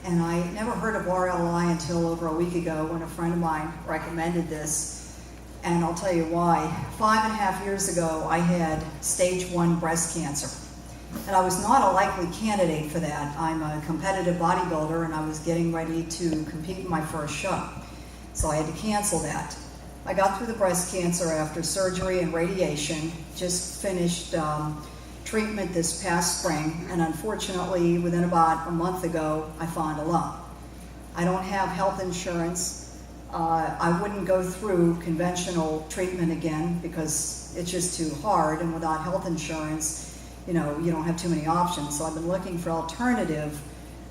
And I never heard of RLI until over a week ago when a friend of mine recommended this. And I'll tell you why. 5.5 years ago, I had stage 1 breast cancer. And I was not a likely candidate for that. I'm a competitive bodybuilder and I was getting ready to compete in my first show. So I had to cancel that. I got through the breast cancer after surgery and radiation, just finished treatment this past spring, and unfortunately, within about a month ago, I found a lump. I don't have health insurance. I wouldn't go through conventional treatment again because it's just too hard, and without health insurance, you don't have too many options. So I've been looking for alternative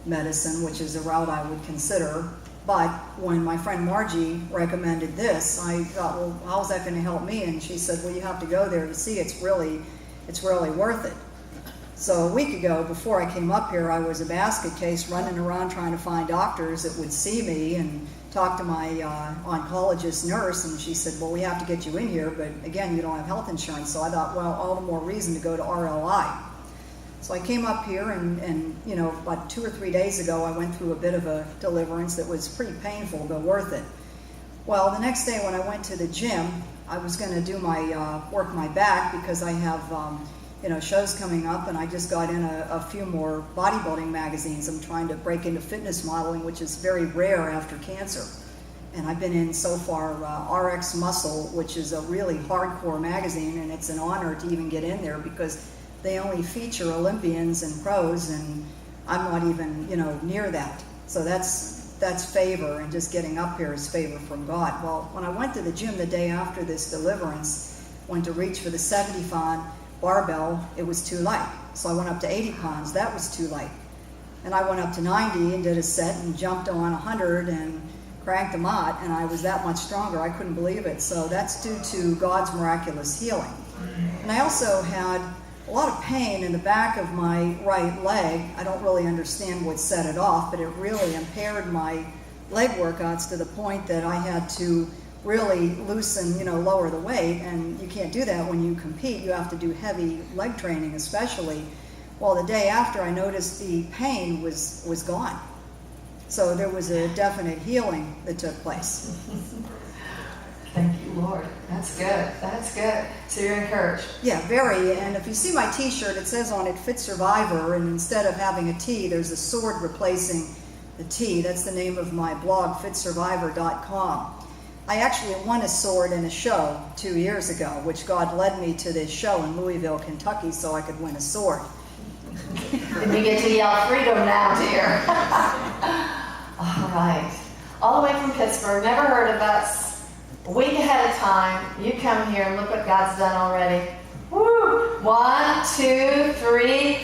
medicine, which is a route I would consider. But when my friend Margie recommended this, I thought, well, how's that going to help me? And she said, well, you have to go there to see. It's really worth it. So a week ago, before I came up here, I was a basket case running around trying to find doctors that would see me and talk to my oncologist nurse. And she said, well, we have to get you in here, but again, you don't have health insurance. So I thought, well, all the more reason to go to RLI. So I came up here and about 2 or 3 days ago, I went through a bit of a deliverance that was pretty painful, but worth it. Well, the next day when I went to the gym, I was going to do my work my back because I have shows coming up, and I just got in a few more bodybuilding magazines. I'm trying to break into fitness modeling, which is very rare after cancer. And I've been in so far RX Muscle, which is a really hardcore magazine, and it's an honor to even get in there because they only feature Olympians and pros, and I'm not even, near that. So that's favor, and just getting up here is favor from God. Well, when I went to the gym the day after this deliverance, went to reach for the 70-pound barbell, it was too light. So I went up to 80 pounds, that was too light. And I went up to 90 and did a set and jumped on 100 and cranked them out, and I was that much stronger. I couldn't believe it. So that's due to God's miraculous healing. And I also had a lot of pain in the back of my right leg. I don't really understand what set it off, but it really impaired my leg workouts to the point that I had to really loosen, lower the weight, and you can't do that when you compete. You have to do heavy leg training especially. Well, the day after, I noticed the pain was gone. So there was a definite healing that took place. Thank you, Lord. That's good. That's good. So you're encouraged. Yeah, very. And if you see my t-shirt, it says on it, Fit Survivor, and instead of having a T, there's a sword replacing the T. That's the name of my blog, fitsurvivor.com. I actually won a sword in a show 2 years ago, which God led me to this show in Louisville, Kentucky, so I could win a sword. And you get to yell freedom now, dear. All right. All the way from Pittsburgh, never heard of us. A week ahead of time, you come here and look what God's done already. Woo! 1, 2, 3,